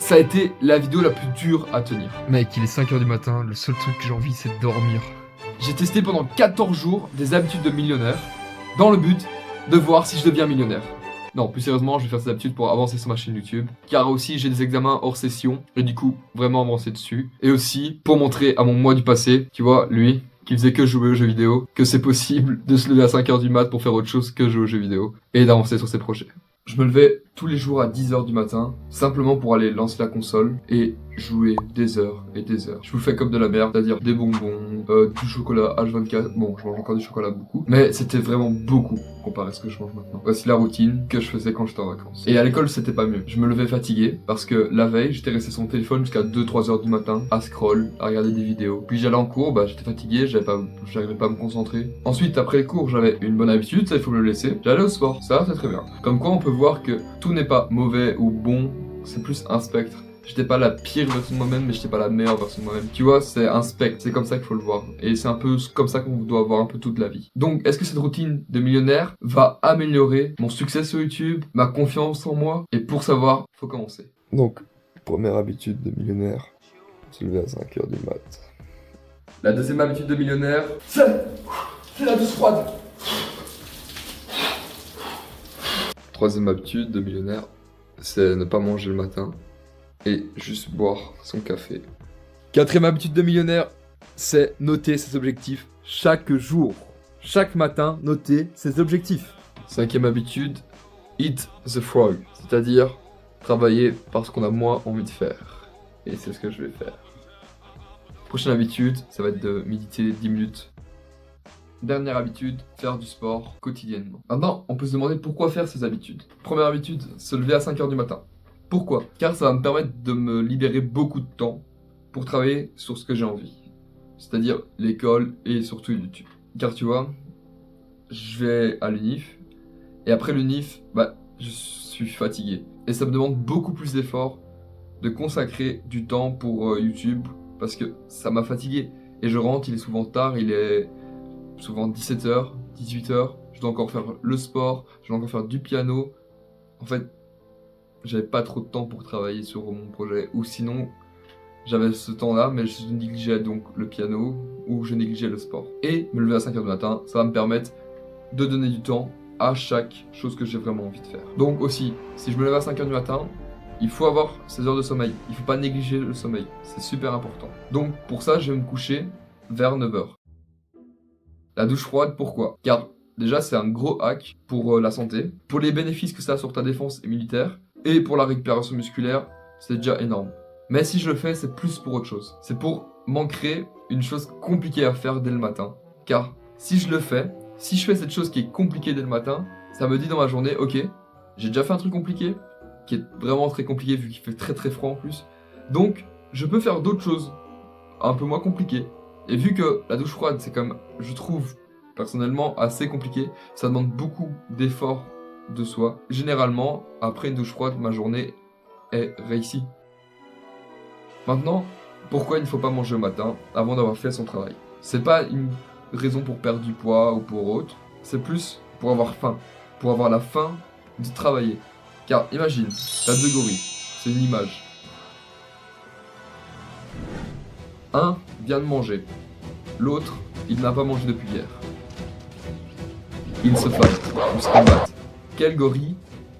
ça a été la vidéo la plus dure à tenir. Mec, il est 5h du matin, le seul truc que j'ai envie c'est de dormir. J'ai testé pendant 14 jours des habitudes de millionnaire, dans le but de voir si je deviens millionnaire. Non, plus sérieusement, je vais faire ces habitudes pour avancer sur ma chaîne YouTube, car aussi j'ai des examens hors session, et du coup, vraiment avancer dessus. Et aussi, pour montrer à mon moi du passé, tu vois, lui, qui faisait que jouer aux jeux vidéo, que c'est possible de se lever à 5h du mat pour faire autre chose que jouer aux jeux vidéo, et d'avancer sur ses projets. Je me levais tous les jours à 10h du matin, simplement pour aller lancer la console et jouer des heures et des heures. Je vous le fais comme de la merde, c'est-à-dire des bonbons, du chocolat H24. Bon, je mange encore du chocolat beaucoup, mais c'était vraiment beaucoup comparé à ce que je mange maintenant. Voici la routine que je faisais quand j'étais en vacances. Et à l'école, c'était pas mieux. Je me levais fatigué parce que la veille, j'étais resté sur mon téléphone jusqu'à 2-3h du matin à scroll, à regarder des vidéos. Puis j'allais en cours, j'étais fatigué, j'arrivais pas à me concentrer. Ensuite, après le cours, j'avais une bonne habitude, ça il faut me le laisser. J'allais au sport, ça c'est très bien. Comme quoi, on peut voir que tout n'est pas mauvais ou bon, c'est plus un spectre. J'étais pas la pire version de moi-même, mais j'étais pas la meilleure version de moi-même. Tu vois, c'est un spectre, c'est comme ça qu'il faut le voir. Et c'est un peu comme ça qu'on doit voir un peu toute la vie. Donc, est-ce que cette routine de millionnaire va améliorer mon succès sur YouTube, ma confiance en moi? Et pour savoir, faut commencer. Donc, première habitude de millionnaire, se lever à 5h du mat. La deuxième habitude de millionnaire, c'est la douche froide. Troisième habitude de millionnaire, c'est ne pas manger le matin et juste boire son café. Quatrième habitude de millionnaire, c'est noter ses objectifs chaque jour. Chaque matin, noter ses objectifs. Cinquième habitude, eat the frog, c'est-à-dire travailler parce qu'on a moins envie de faire. Et c'est ce que je vais faire. Prochaine habitude, ça va être de méditer 10 minutes. Dernière habitude, faire du sport quotidiennement. Maintenant, on peut se demander pourquoi faire ces habitudes. Première habitude, se lever à 5h du matin. Pourquoi? Car ça va me permettre de me libérer beaucoup de temps pour travailler sur ce que j'ai envie. C'est-à-dire l'école et surtout YouTube. Car tu vois, je vais à l'UNIF et après l'UNIF, je suis fatigué. Et ça me demande beaucoup plus d'efforts de consacrer du temps pour YouTube parce que ça m'a fatigué. Et je rentre, il est souvent tard, il est souvent 17h, 18h, je dois encore faire le sport, je dois encore faire du piano. En fait, j'avais pas trop de temps pour travailler sur mon projet. Ou sinon, j'avais ce temps-là, mais je négligeais donc le piano ou je négligeais le sport. Et me lever à 5h du matin, ça va me permettre de donner du temps à chaque chose que j'ai vraiment envie de faire. Donc aussi, si je me lève à 5h du matin, il faut avoir ces heures de sommeil. Il faut pas négliger le sommeil, c'est super important. Donc pour ça, je vais me coucher vers 9h. La douche froide, pourquoi? Car déjà, c'est un gros hack pour la santé, pour les bénéfices que ça a sur ta défense immunitaire, et pour la récupération musculaire, c'est déjà énorme. Mais si je le fais, c'est plus pour autre chose. C'est pour m'ancrer une chose compliquée à faire dès le matin. Car si je le fais, si je fais cette chose qui est compliquée dès le matin, ça me dit dans ma journée, ok, j'ai déjà fait un truc compliqué, qui est vraiment très compliqué vu qu'il fait très très froid en plus. Donc, je peux faire d'autres choses, un peu moins compliquées. Et vu que la douche froide, c'est comme, je trouve personnellement assez compliqué, ça demande beaucoup d'efforts de soi. Généralement, après une douche froide, ma journée est réussie. Maintenant, pourquoi il ne faut pas manger au matin avant d'avoir fait son travail? C'est pas une raison pour perdre du poids ou pour autre, c'est plus pour avoir faim, pour avoir la faim de travailler. Car imagine, t'as deux gorilles, c'est une image. Un vient de manger, l'autre, il n'a pas mangé depuis hier. Ils se fightent, ils se combattent. Quel gorille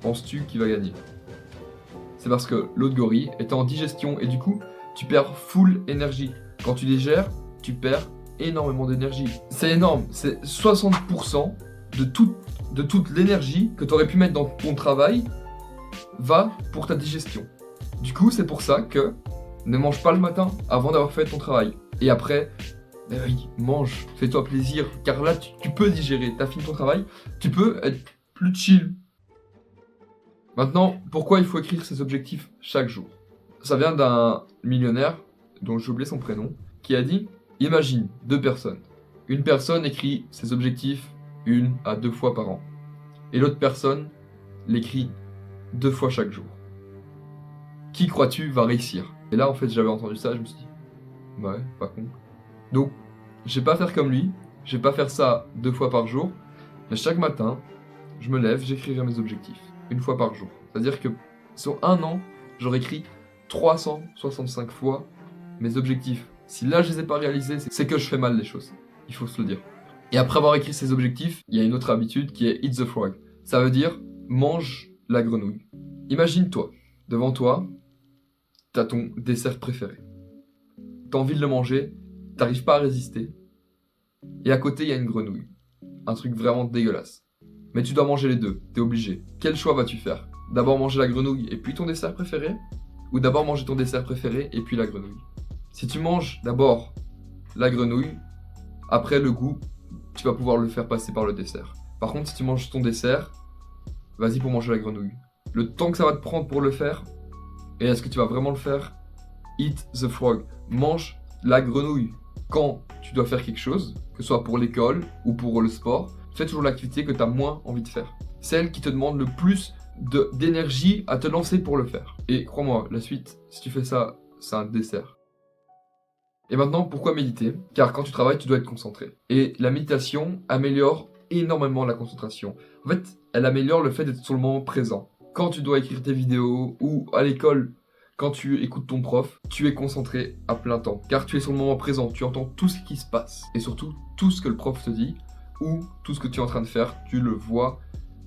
penses-tu qui va gagner? C'est parce que l'autre gorille est en digestion et du coup, tu perds full énergie. Quand tu digères, tu perds énormément d'énergie. C'est énorme, c'est 60% de toute l'énergie que tu aurais pu mettre dans ton travail va pour ta digestion. Du coup, c'est pour ça que ne mange pas le matin avant d'avoir fait ton travail. Et après, oui, mange, fais-toi plaisir, car là, tu peux digérer, t'as fini ton travail, tu peux être plus chill. Maintenant, pourquoi il faut écrire ses objectifs chaque jour? Ça vient d'un millionnaire, dont j'ai oublié son prénom, qui a dit, imagine deux personnes. Une personne écrit ses objectifs 1 à 2 fois par an. Et l'autre personne l'écrit 2 fois chaque jour. Qui crois-tu va réussir? Et là, en fait, j'avais entendu ça, je me suis dit, ouais, pas con. Donc, je vais pas faire comme lui, je vais pas faire ça 2 fois par jour, mais chaque matin, je me lève, j'écrirai mes objectifs, 1 fois par jour. C'est-à-dire que sur 1 an, j'aurais écrit 365 fois mes objectifs. Si là je les ai pas réalisés, c'est que je fais mal les choses. Il faut se le dire. Et après avoir écrit ces objectifs, il y a une autre habitude qui est Eat the Frog. Ça veut dire mange la grenouille. Imagine-toi, devant toi, t'as ton dessert préféré. T'as envie de le manger, t'arrives pas à résister. Et à côté, il y a une grenouille. Un truc vraiment dégueulasse. Mais tu dois manger les deux, t'es obligé. Quel choix vas-tu faire? D'abord manger la grenouille et puis ton dessert préféré? Ou d'abord manger ton dessert préféré et puis la grenouille? Si tu manges d'abord la grenouille, après le goût, tu vas pouvoir le faire passer par le dessert. Par contre, si tu manges ton dessert, vas-y pour manger la grenouille. Le temps que ça va te prendre pour le faire, et est-ce que tu vas vraiment le faire? Eat the frog. Mange la grenouille. Quand tu dois faire quelque chose, que ce soit pour l'école ou pour le sport, fais toujours l'activité que tu as moins envie de faire. Celle qui te demande le plus d'énergie à te lancer pour le faire. Et crois-moi, la suite, si tu fais ça, c'est un dessert. Et maintenant, pourquoi méditer? Car quand tu travailles, tu dois être concentré. Et la méditation améliore énormément la concentration. En fait, elle améliore le fait d'être sur le moment présent. Quand tu dois écrire tes vidéos ou à l'école, quand tu écoutes ton prof, tu es concentré à plein temps. Car tu es sur le moment présent, tu entends tout ce qui se passe. Et surtout, tout ce que le prof te dit ou tout ce que tu es en train de faire, tu le vois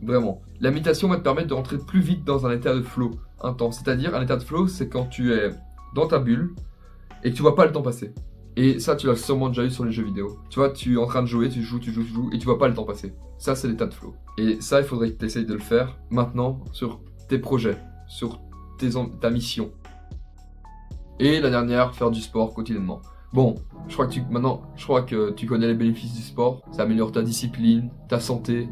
vraiment. La méditation va te permettre de rentrer plus vite dans un état de flow intense. C'est-à-dire, un état de flow, c'est quand tu es dans ta bulle et que tu vois pas le temps passer. Et ça, tu l'as sûrement déjà eu sur les jeux vidéo. Tu vois, tu es en train de jouer, tu joues, et tu vois pas le temps passer. Ça, c'est l'état de flow. Et ça, il faudrait que tu essayes de le faire maintenant sur tes projets, sur ta mission. Et la dernière, faire du sport quotidiennement. Bon, je crois que tu connais les bénéfices du sport. Ça améliore ta discipline, ta santé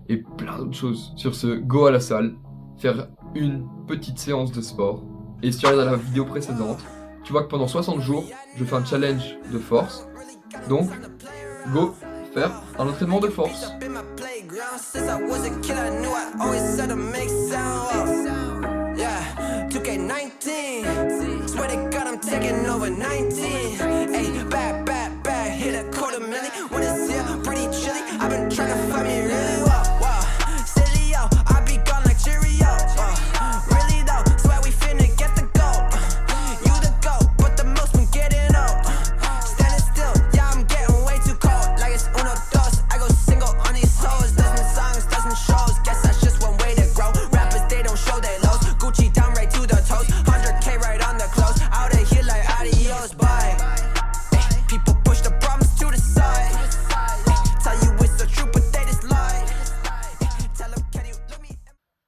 et plein d'autres choses. Sur ce, go à la salle, faire une petite séance de sport. Et si tu regardes la vidéo précédente, tu vois que pendant 60 jours, je fais un challenge de force. Donc, go faire un entraînement de force.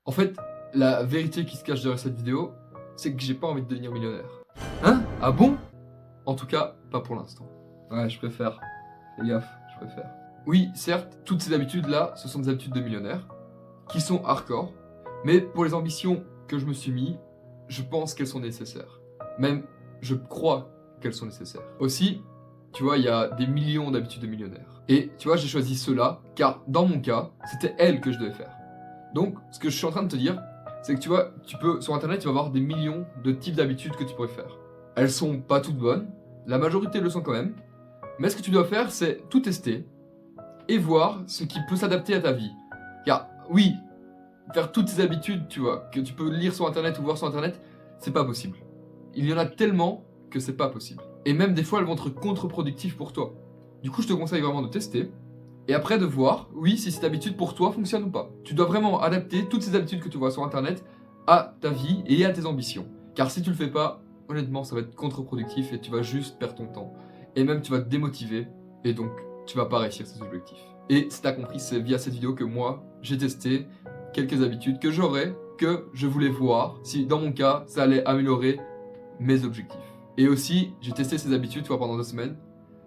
En fait, la vérité qui se cache derrière cette vidéo, c'est que j'ai pas envie de devenir millionnaire. Hein? Ah bon? En tout cas, pas pour l'instant. Ouais, je préfère. Fais gaffe, je préfère. Oui, certes, toutes ces habitudes-là, ce sont des habitudes de millionnaire, qui sont hardcore, mais pour les ambitions que je me suis mis, je pense qu'elles sont nécessaires. Même, je crois qu'elles sont nécessaires. Aussi, tu vois, il y a des millions d'habitudes de millionnaire. Et tu vois, j'ai choisi ceux-là, car dans mon cas, c'était elles que je devais faire. Donc, ce que je suis en train de te dire, c'est que tu vois, sur internet, tu vas avoir des millions de types d'habitudes que tu pourrais faire. Elles sont pas toutes bonnes, la majorité le sont quand même, mais ce que tu dois faire, c'est tout tester et voir ce qui peut s'adapter à ta vie. Car oui, faire toutes ces habitudes, tu vois, que tu peux lire sur internet ou voir sur internet, c'est pas possible. Il y en a tellement que c'est pas possible. Et même des fois, elles vont être contre-productives pour toi. Du coup, je te conseille vraiment de tester. Et après de voir, oui, si cette habitude pour toi fonctionne ou pas. Tu dois vraiment adapter toutes ces habitudes que tu vois sur internet à ta vie et à tes ambitions. Car si tu le fais pas, honnêtement, ça va être contre-productif et tu vas juste perdre ton temps. Et même tu vas te démotiver et donc tu vas pas réussir ces objectifs. Et si t'as compris, c'est via cette vidéo que moi, j'ai testé quelques habitudes que je voulais voir si dans mon cas, ça allait améliorer mes objectifs. Et aussi, j'ai testé ces habitudes, tu vois, pendant 2 semaines.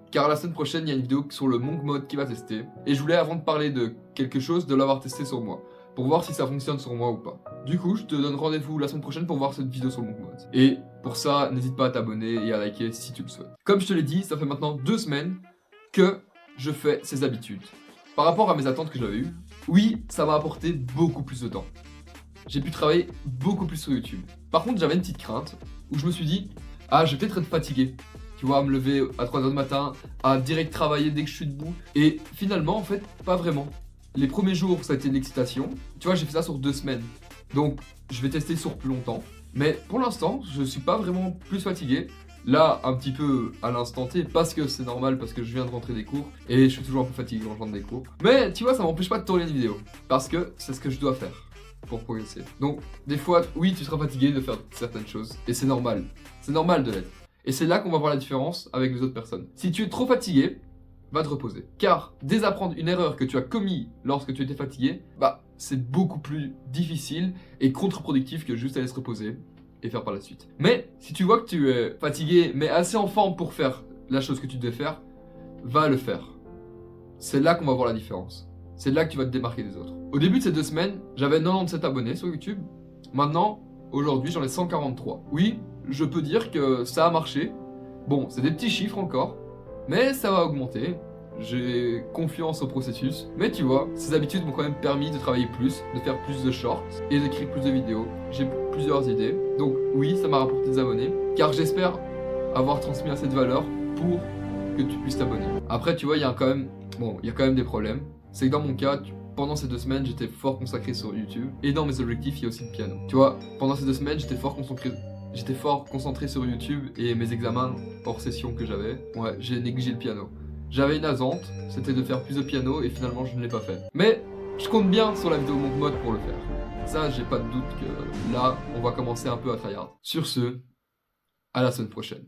Car la semaine prochaine, il y a une vidéo sur le Monk Mode qui va tester. Et je voulais, avant de parler de quelque chose, de l'avoir testé sur moi. Pour voir si ça fonctionne sur moi ou pas. Du coup, je te donne rendez-vous la semaine prochaine pour voir cette vidéo sur le Monk Mode. Et pour ça, n'hésite pas à t'abonner et à liker si tu le souhaites. Comme je te l'ai dit, ça fait maintenant 2 semaines que je fais ces habitudes. Par rapport à mes attentes que j'avais eues, oui, ça m'a apporté beaucoup plus de temps. J'ai pu travailler beaucoup plus sur YouTube. Par contre, j'avais une petite crainte où je me suis dit, ah, je vais peut-être être fatigué. Tu vois, à me lever à 3h du matin, à direct travailler dès que je suis debout. Et finalement, en fait, pas vraiment. Les premiers jours, ça a été de l'excitation. Tu vois, j'ai fait ça sur 2 semaines. Donc, je vais tester sur plus longtemps. Mais pour l'instant, je suis pas vraiment plus fatigué. Là, un petit peu à l'instant T, parce que c'est normal, parce que je viens de rentrer des cours, et je suis toujours un peu fatigué quand je rentre des cours. Mais tu vois, ça m'empêche pas de tourner une vidéo, parce que c'est ce que je dois faire pour progresser. Donc, des fois, oui, tu seras fatigué de faire certaines choses, et c'est normal. C'est normal de l'être. Et c'est là qu'on va voir la différence avec les autres personnes. Si tu es trop fatigué, va te reposer. Car désapprendre une erreur que tu as commise lorsque tu étais fatigué, bah, c'est beaucoup plus difficile et contre-productif que juste aller se reposer et faire par la suite. Mais si tu vois que tu es fatigué, mais assez en forme pour faire la chose que tu devais faire, va le faire. C'est là qu'on va voir la différence. C'est là que tu vas te démarquer des autres. Au début de ces 2 semaines, j'avais 97 abonnés sur YouTube. Maintenant, aujourd'hui, j'en ai 143. Oui, je peux dire que ça a marché. Bon, c'est des petits chiffres encore, mais ça va augmenter. J'ai confiance au processus. Mais tu vois, ces habitudes m'ont quand même permis de travailler plus, de faire plus de shorts et d'écrire plus de vidéos. J'ai plusieurs idées. Donc oui, ça m'a rapporté des abonnés. Car j'espère avoir transmis assez de valeur pour que tu puisses t'abonner. Après, tu vois, il y a quand même des problèmes. C'est que dans mon cas, pendant ces 2 semaines, j'étais fort consacré sur YouTube. Et dans mes objectifs, il y a aussi le piano. Tu vois, pendant ces 2 semaines, j'étais fort concentré sur YouTube et mes examens hors session que j'avais. Ouais, j'ai négligé le piano. J'avais une attente, c'était de faire plus de piano et finalement je ne l'ai pas fait. Mais je compte bien sur la vidéo Monk Mode pour le faire. Ça, j'ai pas de doute que là, on va commencer un peu à tryhard. Sur ce, à la semaine prochaine.